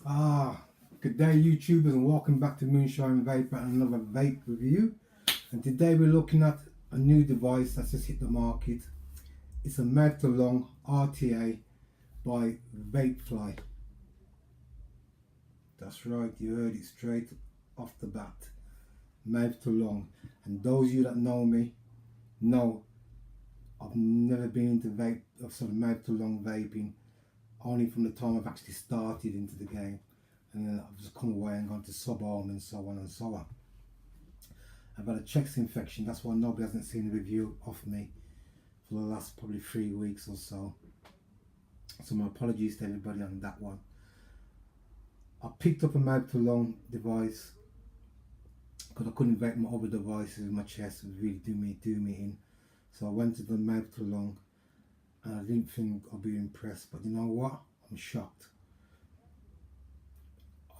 Good day YouTubers, and welcome back to Moonshine Vaper and another vape review. And today we're looking at a new device that's just hit the market. It's a mouth to long RTA by Vapefly. That's right, you heard it straight off the bat. Mouth to long. And those of you that know me know I've never been into vape, sort of mouth to long vaping, only from the time I've actually started into the game. And then I've just come away and gone to sub-arm and so on and so on. I've had a chest infection, that's why nobody hasn't seen a review of me for the last probably 3 weeks or so. So my apologies to everybody on that one. I picked up a mouth to long device because I couldn't vape my other devices in my chest, it would really do me in. So I went to the mouth to long and I didn't think I'd be impressed, but you know what? I'm shocked.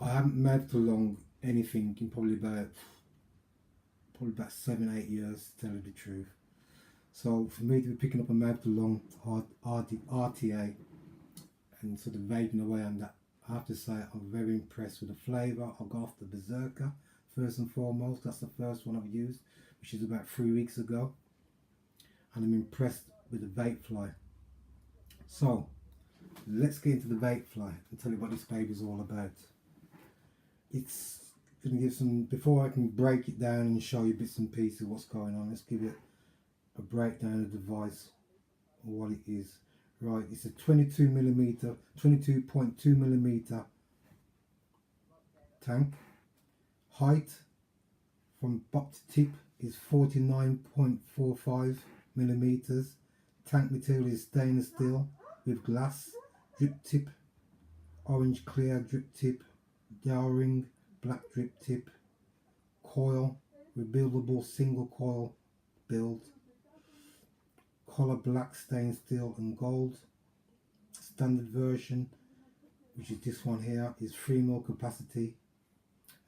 I haven't mouth to long anything in probably about 7-8 years, to tell you the truth. So for me to be picking up a mouth to long RTA and sort of vaping away on that, I have to say I'm very impressed with the flavour. I'll go off the Berserker first and foremost. That's the first one I've used, which is about 3 weeks ago, and I'm impressed with the Vapefly. So let's get into the Vapefly and tell you what this baby is all about. It's going to give some, before I can break it down and show you bits and pieces of what's going on, let's give it a breakdown of the device and what it is. Right, it's a 22.2mm tank. Height from butt to tip is 49.45mm. Tank material is stainless steel with glass, drip tip, orange clear drip tip, dowering, black drip tip, coil, rebuildable single coil build, collar black stainless steel and gold. Standard version, which is this one here, is 3 mil capacity,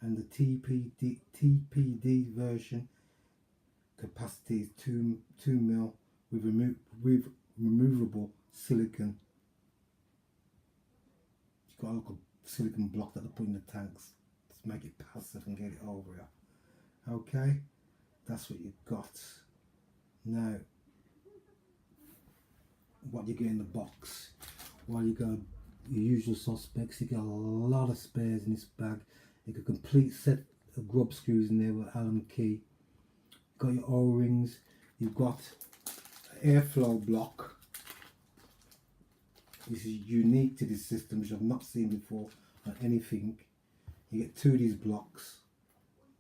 and the TPD version capacity is 2 mil with removable silicon. You've got a little silicon block that they put in the tanks to make it passive and get it over here. Okay, that's what you've got. Now, what you get in the box? Well, you got your usual suspects. You got a lot of spares in this bag. You got a complete set of grub screws in there with Allen key. You've got your O-rings. You've got an airflow block. This is unique to this system, which I've not seen before on anything. You get 2 of these blocks.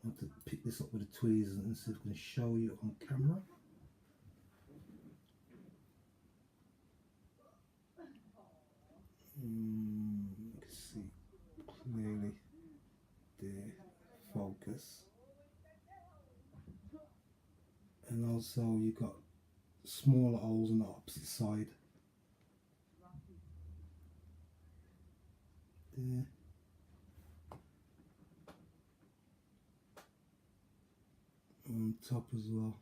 I have to pick this up with the tweezers and see if I can show you on camera. You can see clearly there, focus. And also you've got smaller holes on the opposite side. There. On top as well.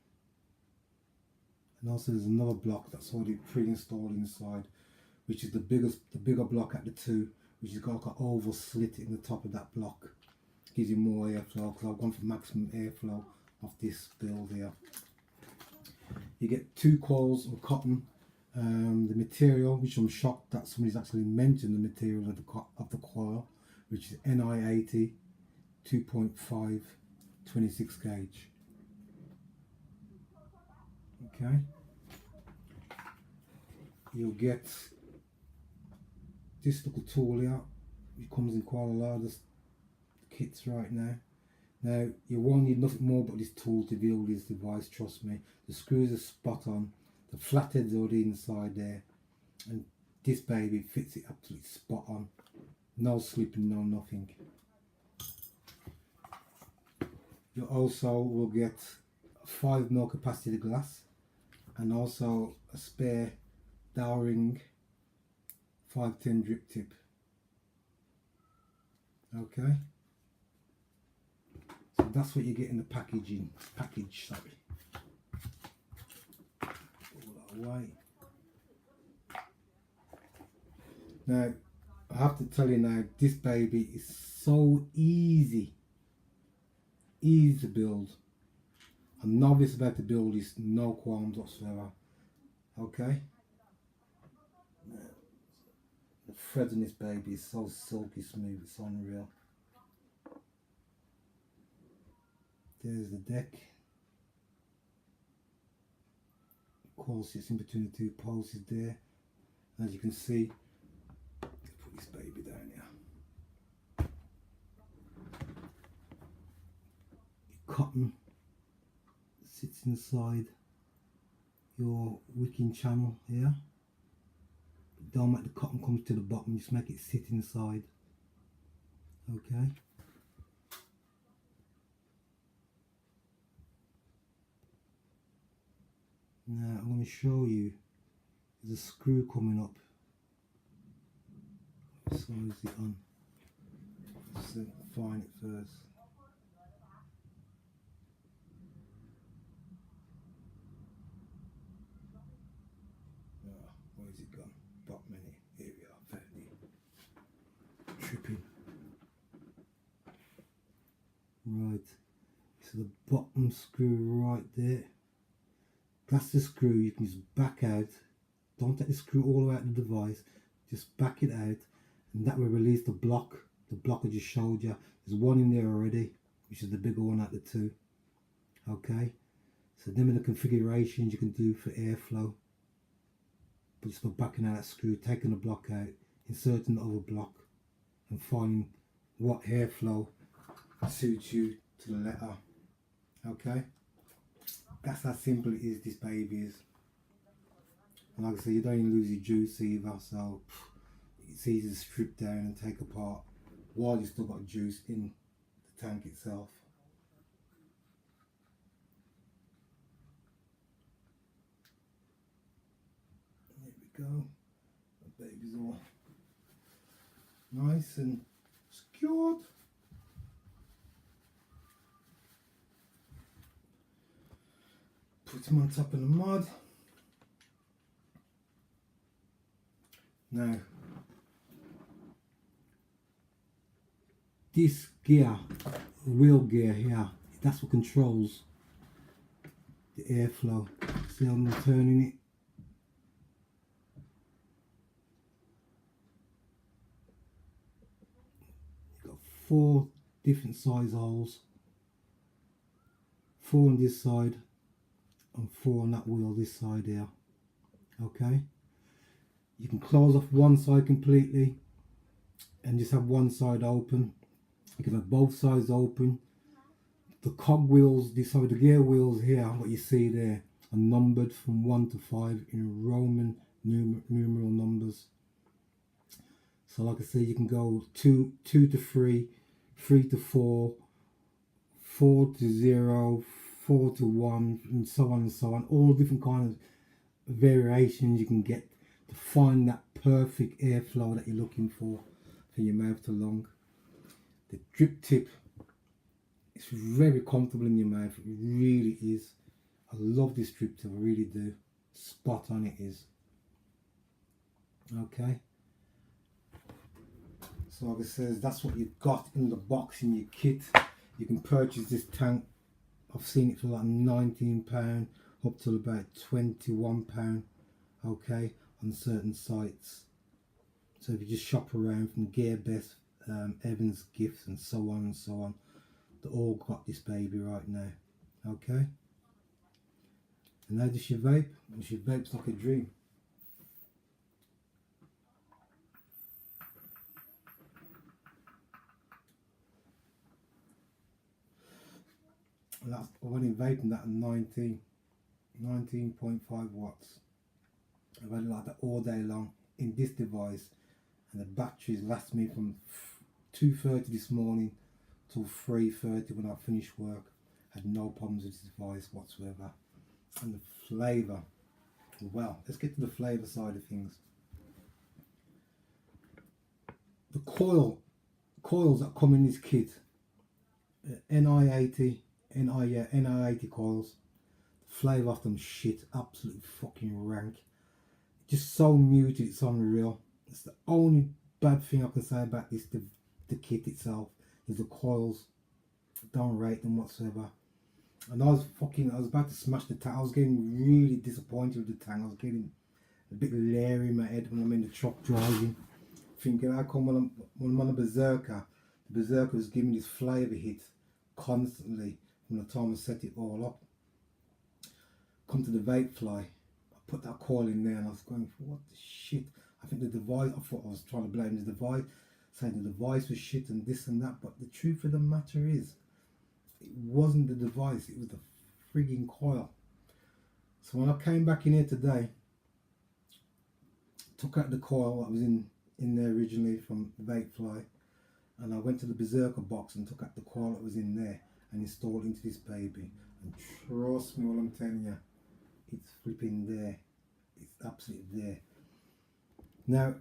And also there's another block that's already pre-installed inside, which is the bigger block at the 2, which has got like an oval slit in the top of that block. Gives you more airflow, because I've gone for maximum airflow of this build here. You get 2 coils of cotton. The material, which I'm shocked that somebody's actually mentioned the material of the coil, which is NI80 2.5 26 gauge. Okay, you'll get this little tool here. It comes in quite a lot of the kits right now. Now you won't need nothing more but this tool to deal with this device, trust me. The screws are spot on, the flatheads are already inside there, and this baby fits it absolutely spot on. No slipping, no nothing. You also will get 5 mil capacity glass, and also a spare dowering 510 drip tip. Okay, so that's what you get in the package. Sorry, pull that away. Now I have to tell you now, this baby is so easy to build. A novice about to build this, no qualms whatsoever. Okay? The threads in this baby is so silky smooth, it's unreal. There's the deck. Coil sits in between the two posts there. And as you can see, put this baby down here. Cotton sits inside your wicking channel here. Don't make the cotton come to the bottom, just make it sit inside. Okay. Now I'm going to show you, there's a screw coming up. What size is it on? Let's find it first. Where's it gone? Bottom minute. Here we are, 30. Tripping. Right. So the bottom screw right there. That's the screw. You can just back out. Don't take the screw all the way out of the device. Just back it out, and that will release the block. The block I just showed you. There's one in there already, which is the bigger one out of the two. Okay. So them are the configurations you can do for airflow. But just by backing out that screw, taking the block out, inserting the other block, and finding what airflow suits you to the letter. Okay. That's how simple it is, this baby is. And like I say, you don't even lose your juice either, so it's easy to strip down and take apart while you still got juice in the tank itself. There we go. The baby's all nice and secured. Put them on top of the mud. Now, this gear, wheel gear here, that's what controls the airflow. See how I'm turning it? You've got 4 different size holes. 4 on this side and 4 on that wheel this side here. Okay, you can close off one side completely and just have one side open. You can have both sides open. The cog wheels, the gear wheels here, what you see there, are numbered from 1 to 5 in Roman numeral numbers. So like I say, you can go 2 to 3, 3 to 4, 4 to 0, 4 to 1, and so on and so on. All different kinds of variations you can get to find that perfect airflow that you're looking for your mouth to lung. The drip tip is very comfortable in your mouth. It really is. I love this drip tip, I really do. Spot on it is. Okay. So like I says, that's what you've got in the box in your kit. You can purchase this tank. I've seen it for like £19 up to about £21, okay, on certain sites. So if you just shop around from GearBest, Evans Gifts and so on and so on, they all got this baby right now, okay. And now just your vape, and your vape's like a dream. And that's, I've only vaping that at 19.5 watts. I've had it like that all day long in this device, and the batteries last me from 2:30 this morning till 3:30 when I finished work. Had no problems with this device whatsoever. And the flavour, well, let's get to the flavour side of things. The coils that come in this kit, NI80 coils, the flavour of them shit, absolutely fucking rank. Just so muted, it's unreal. It's the only bad thing I can say about this, the kit itself, is the coils. Don't rate them whatsoever. And I was about to smash the tank. I was getting really disappointed with the tank. I was getting a bit leery in my head when I'm in the truck driving, thinking how come when I'm on a Berserker, the Berserker was giving this flavour hit constantly from the time I set it all up. Come to the vapefly, I put that coil in there and I was going, what the shit? I think the device, I thought I was trying to blame the device, saying the device was shit and this and that, but the truth of the matter is, it wasn't the device, it was the frigging coil. So when I came back in here today, took out the coil that was in there originally from the vapefly, and I went to the Berserker box and took out the coil that was in there and installed into this baby. And trust me what I'm telling you, it's flipping there. It's absolutely there. Now,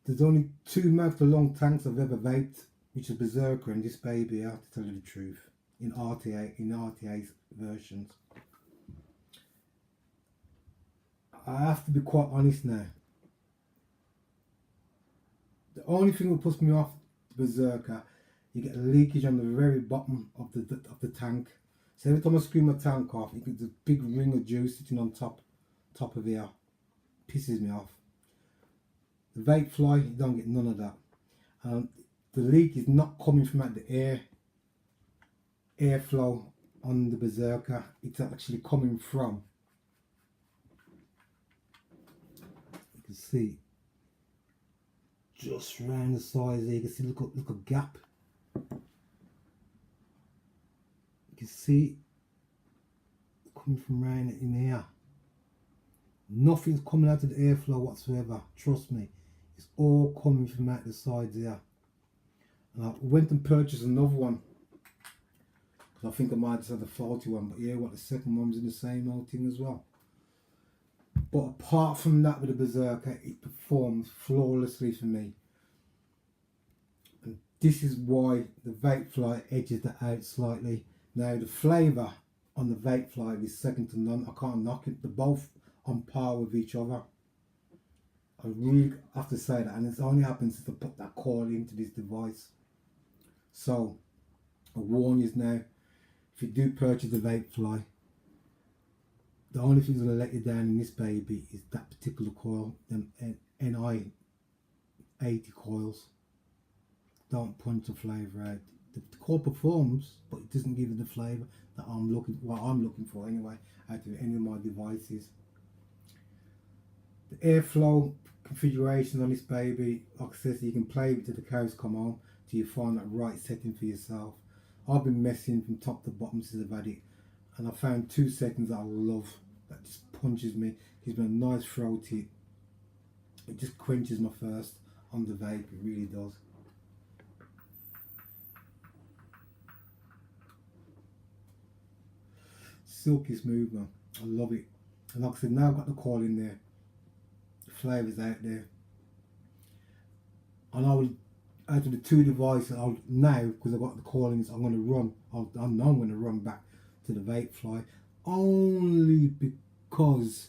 there's only 2 mouth-to-long tanks I've ever vaped, which is Berserker and this baby, I have to tell you the truth, in RTA versions. I have to be quite honest now. The only thing that puts me off the Berserker, you get a leakage on the very bottom of the tank. So every time I screw my tank off, you get this big ring of juice sitting on top of here. Pisses me off. The vapefly, you don't get none of that. The leak is not coming from out the airflow on the Berserker. It's actually coming from, you can see, just round the sides there. You can see look a gap. You can see coming from round in here. Nothing's coming out of the airflow whatsoever. Trust me, it's all coming from out the sides here. And I went and purchased another one because I think I might just have the faulty one. But yeah, what, the second one was in the same old thing as well. But apart from that, with the Berserker, it performs flawlessly for me. And this is why the vapefly edges that out slightly. Now the flavour on the vapefly is second to none. I can't knock it. They're both on par with each other. I really have to say that, and it only happens to put that coil into this device. So I warn you now, if you do purchase a vapefly, the only thing that's going to let you down in this baby is that particular coil, them NI 80 coils. Don't punch the flavour out. The coil performs, but it doesn't give you the flavour that I'm looking for anyway, out of any of my devices. The airflow configuration on this baby, like I said, you can play with it till the cows come home, till you find that right setting for yourself. I've been messing from top to bottom since I've had it, and I found 2 settings that I love, that just punches me, gives me a nice throat hit. It just quenches my thirst on the vape, it really does. Silky smooth, man. I love it. And like I said, now I've got the coil in there, the flavour's out there, and I will, out of the 2 devices, I'll now, because I've got the coilings, I know I'm going to run back to the vapefly, only because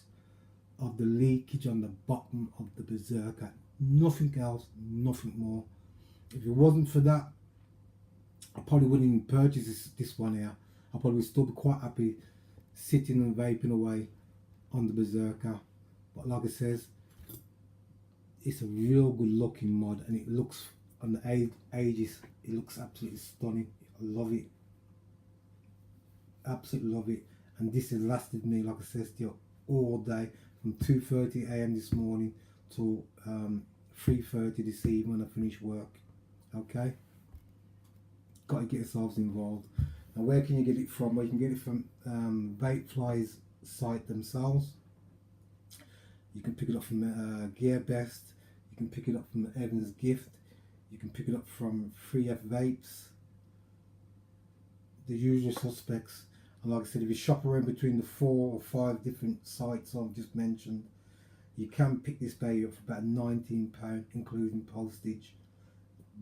of the leakage on the bottom of the Berserker. Nothing else, nothing more. If it wasn't for that, I probably wouldn't even purchase this one here. I probably would still be quite happy sitting and vaping away on the Berserker. But like I says, it's a real good looking mod, and it looks, on the ages, it looks absolutely stunning. I love it, absolutely love it. And this has lasted me, like I said, still all day, from 2:30 AM this morning till 3:30 this evening when I finish work. Okay, got to get yourselves involved. Now, where can you get it from? Well, you can get it from Vapefly's site themselves. You can pick it up from GearBest. You can pick it up from Evan's Gift. You can pick it up from 3F Vapes. The usual suspects. And like I said, if you shop around between the 4 or 5 different sites I've just mentioned, you can pick this baby up for about £19, including postage.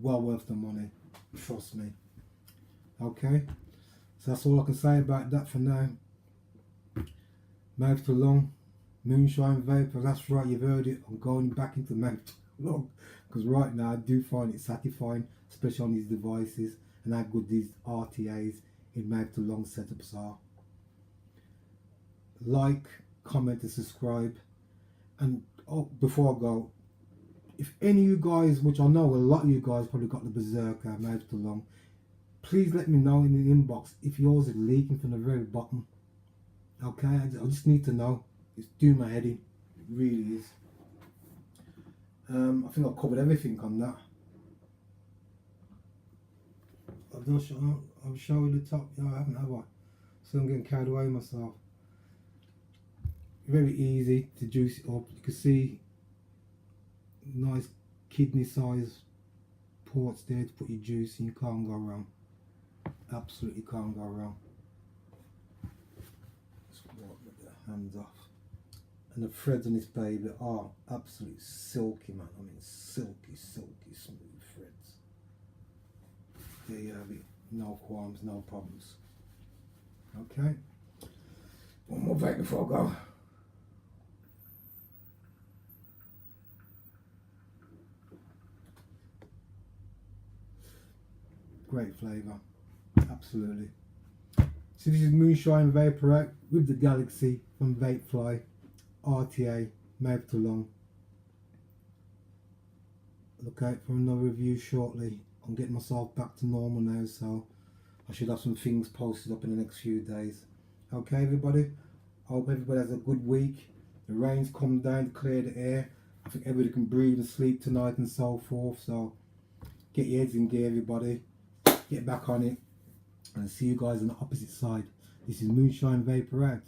Well worth the money, trust me. Okay, so that's all I can say about that for now. Mouth to long, Moonshine Vaper, that's right, you've heard it. I'm going back into mouth long, because right now I do find it satisfying, especially on these devices, and how good these RTAs in mouth to long setups are. Like, comment and subscribe. And before I go, if any of you guys, which I know a lot of you guys probably got the Berserker mouth to long, please let me know in the inbox if yours is leaking from the very bottom. Okay, I just need to know. It's doing my head in. It really is. I think I've covered everything on that. I'll show you the top. No, I haven't, have I? So I'm getting carried away myself. Very easy to juice it up. You can see nice kidney size ports there to put your juice in. You can't go wrong. Absolutely can't go wrong. Just wipe the hands off. And the threads on this baby are absolutely silky, man. I mean, silky, silky, smooth threads. There you have it. No qualms, no problems. Okay. One more vape before I go. Great flavour. Absolutely. So this is Moonshine Vapor with the Galaxy from Vapefly RTA mouth to long. Look out for another review shortly. I'm getting myself back to normal now, so I should have some things posted up in the next few days. Okay, everybody. I hope everybody has a good week. The rain's come down to clear the air. I think everybody can breathe and sleep tonight and so forth. So get your heads in gear, everybody. Get back on it. And see you guys on the opposite side. This is Moonshine Vapor out.